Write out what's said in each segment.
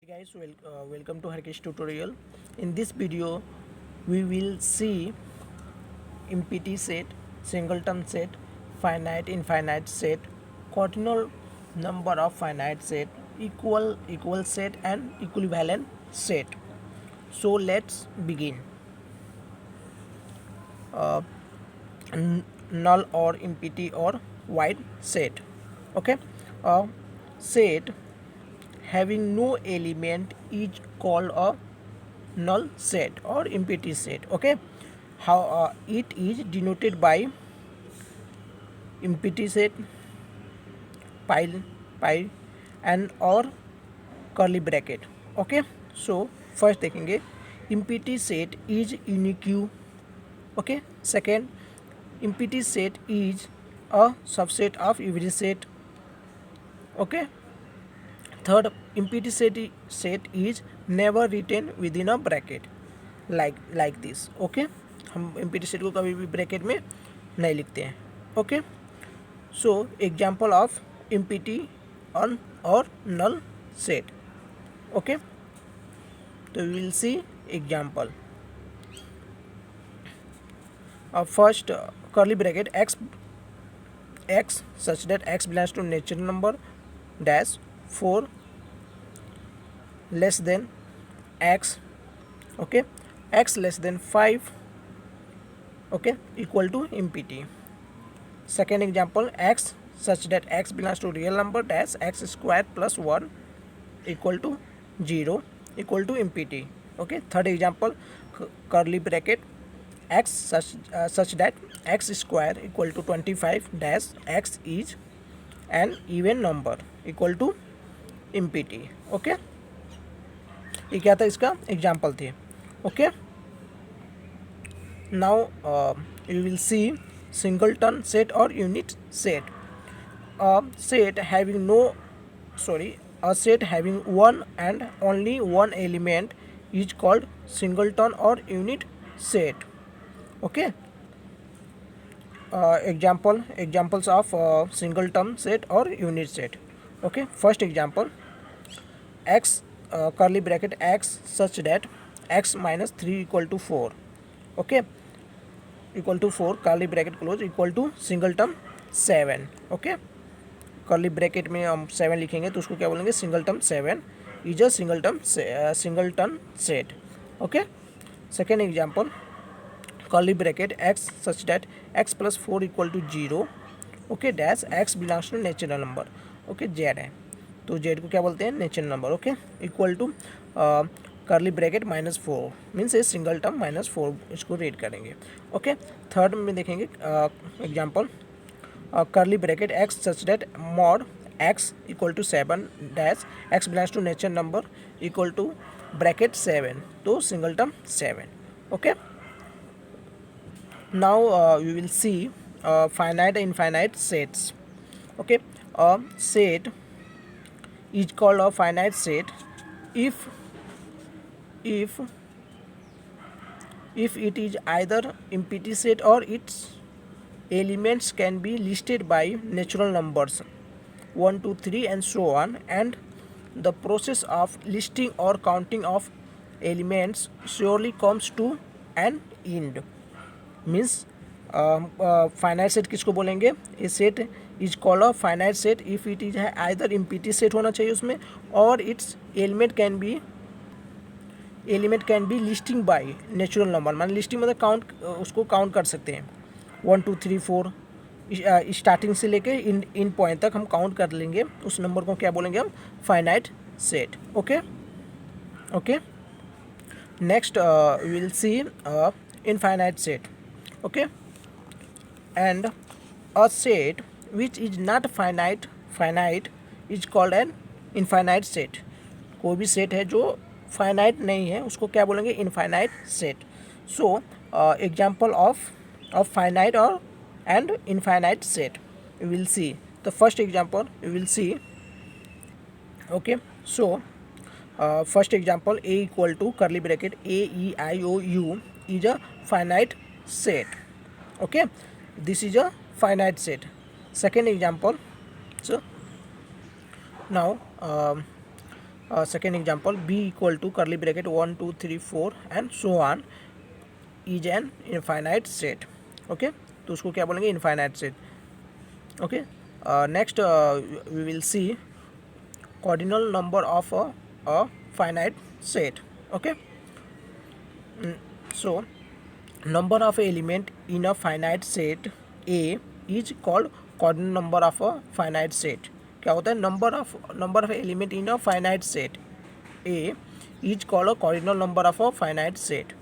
Guys, welcome to Harkesh tutorial. In this video we will see empty set, singleton set, finite infinite set, cardinal number of finite set, equal set and equivalent set. So let's begin. Null or empty or void set. Okay, a set having no element is called a null set or empty set. Okay, how it is denoted by empty set, pile pile and or curly bracket. Okay, so first देखेंगे empty set is unique. Okay, second, empty set is a subset of every set. Okay, third, empty set is never written within a bracket like this. Okay, हम empty set को कभी भी bracket में नहीं लिखते हैं. Okay, so example of empty or null set. Okay, so we will see example. First, curly bracket x such that x belongs to natural number dash 4 less than x. Okay, x less than 5. Okay, equal to empty. Second example, x such that x belongs to real number dash x square plus 1 equal to 0 equal to empty. Okay, third example, curly bracket x such that x square equal to 25 dash x is an even number equal to empty. Okay, ये क्या था, इसका example थे. Okay, now you will see singleton set और unit set. A set having one and only one element is called singleton or unit set. Okay, examples of singleton set or unit set. Okay, first example, x curly bracket x such that x minus 3 equal to 4. Okay, equal to 4 curly bracket close equal to singleton 7. Okay, curly bracket में हम 7 लिखेंगे तो उसको क्या बोलेंगे, singleton 7 is a singleton set. Okay, second example, curly bracket x such that x plus 4 equal to 0. Okay, dash x belongs to natural number. Okay, Z है तो Z को क्या बोलते हैं, natural number. Okay, equal to curly bracket -4 means a singleton -4 इसको read करेंगे. Okay, third में देखेंगे example, curly bracket x such that mod x equal to 7 dash x belongs to natural number equal to bracket 7 तो singleton 7. Okay, now we will see finite and infinite sets. Okay, a set is called a finite set if it is either empty set or its elements can be listed by natural numbers 1 2 3 and so on, and the process of listing or counting of elements surely comes to an end. means finite set किसको बोलेंगे, a set is called a finite set if it is है either empty set होना चाहिए उसमें, और it's element can be listing by natural number. मान listing मतलब count, उसको काउंट कर सकते हैं 1 2 3 4 स्टार्टिंग से लेके इन पॉइंट तक हम काउंट कर लेंगे. उस नंबर को क्या बोलेंगे हम, finite set. Okay, next will see infinite set. Okay, and a set which is not finite is called an infinite set. कोई भी सेट है जो फाइनाइट नहीं है उसको क्या बोलेंगे, infinite set. So example of finite or and infinite set we will see. The first example we will see. Okay, so first example, a equal to curly bracket a e I o u is a finite set. Okay, this is a finite set. Second example, so now second example, b equal to curly bracket 1 2 3 4 and so on is an infinite set. Okay, तो उसको क्या बोलेंगे, infinite set. Okay, next we will see cardinal number of a finite set. Okay, so number of element in a finite set A is called cardinal number of a finite set. क्या होता है, number of element in a finite set A is called a cardinal number of a finite set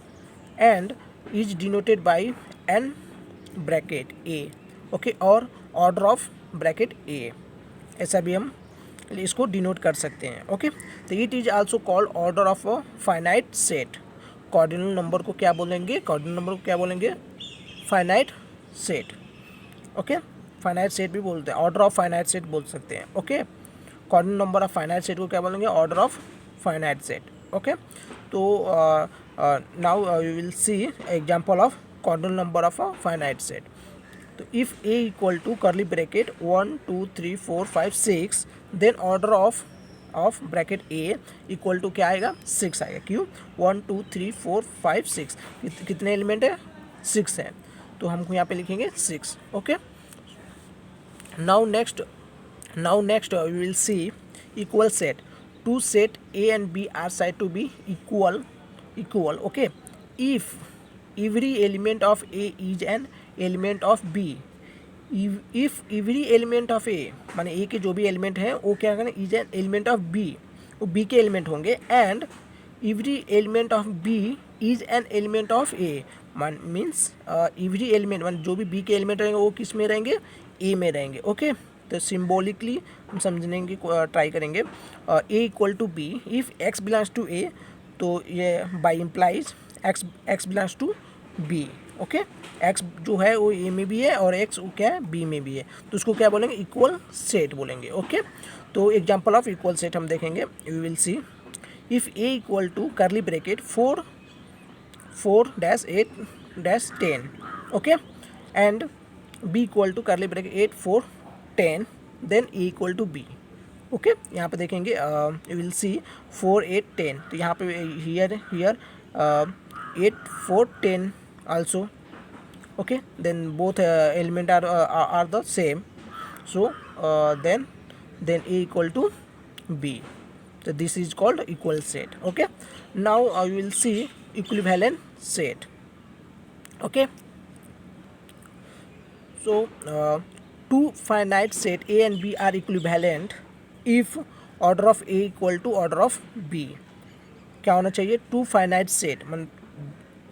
and is denoted by n bracket A. Okay, और order of bracket A, ऐसा भी हम इसको denote कर सकते हैं. ओके, तो it is also called order of a finite set. Cardinal number को क्या बोलेंगे, कॉर्डिनल नंबर को क्या बोलेंगे, finite set. Okay, finite set भी बोलते हैं, ऑर्डर ऑफ फाइनाइट सेट बोल सकते हैं. Okay, cardinal number of finite set को क्या बोलेंगे, order of finite set. Okay, तो now we will see example of cardinal number of a finite set. तो if a equal to curly bracket 1 2 3 4 5 6 then order of bracket a equal to क्या आएगा, 6 आएगा. क्यों, 1 2 3 4 5 6 कितने एलिमेंट है, 6 है, तो हमको यहाँ पे लिखेंगे 6. Okay, now next we will see equal set. Two set a and b are said to be equal. Okay, if every element of a is an element of b. if every element of a माने a के जो भी element हैं वो क्या करें, is an element of b, वो b के एलिमेंट होंगे. And every element of b is an element of a means every element मान जो भी b के एलिमेंट रहेंगे वो किस में रहेंगे, a में रहेंगे. ओके, तो सिम्बॉलिकली हम समझने की ट्राई करेंगे. a equal to b, if x belongs to a, तो ये by implies x belongs to b. Okay, x जो है वो a में भी है और x वो क्या है, b में भी है, तो उसको क्या बोलेंगे, इक्वल सेट बोलेंगे. ओके, तो एग्जांपल ऑफ इक्वल सेट हम देखेंगे. We will see if a equal to curly bracket 4 4 8 10. Okay, and b equal to curly bracket 8 4 10 then a equal to b. Okay, यहाँ पे देखेंगे यू विल सी 4 8 10, तो यहाँ पे here 8 4 10 also. Okay, then both element are the same, so then a equal to b, so this is called equal set. Okay, now we will see equivalent set. Okay, so two finite set a and b are equivalent if order of a equal to order of b. क्या होना चाहिए, two finite set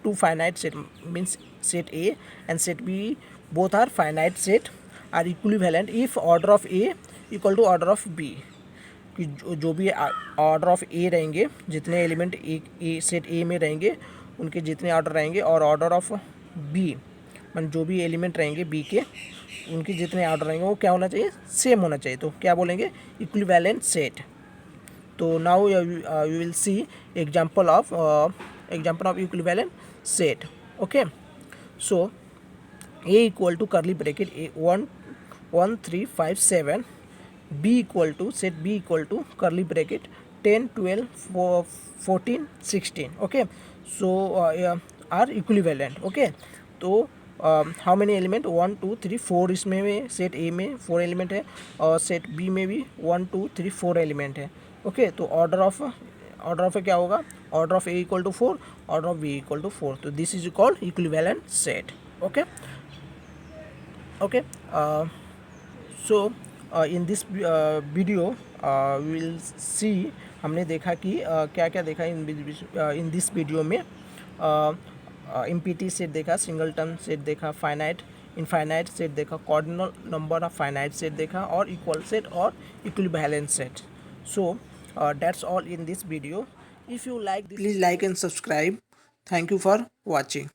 two finite set means set A and set B both are finite set are equivalent if order of A equal to order of B. कि जो भी order of A रहेंगे, जितने element A set A में रहेंगे उनके जितने order रहेंगे, और ऑर्डर ऑफ B मतलब जो भी एलिमेंट रहेंगे B के उनके जितने ऑर्डर रहेंगे वो क्या होना चाहिए, सेम होना चाहिए. तो क्या बोलेंगे, इक्विवेलेंट सेट. तो now we will see example of equivalent set. Okay, so a equal to curly bracket 1 1 3 5 7, b equal to set b equal to curly bracket 10 12 14 16. Okay, so are equivalent. Okay, तो how many element, 1 2 3 4 इसमें में set a में 4 element है और set b में भी 1 2 3 4 element है. Okay, तो ऑर्डर ऑफ क्या होगा, order of a equal to 4, order of b equal to 4, तो this is called equivalent set. Okay, so in this video will see, हमने देखा कि क्या क्या देखा इन दिस वीडियो में. इम्पीटी सेट देखा, सिंगलटन सेट देखा, फाइनाइट इनफाइनाइट सेट देखा, cardinal number of finite set देखा, और इक्वल सेट और equivalent set. So that's all in this video. If you like this, please like and subscribe. Thank you for watching.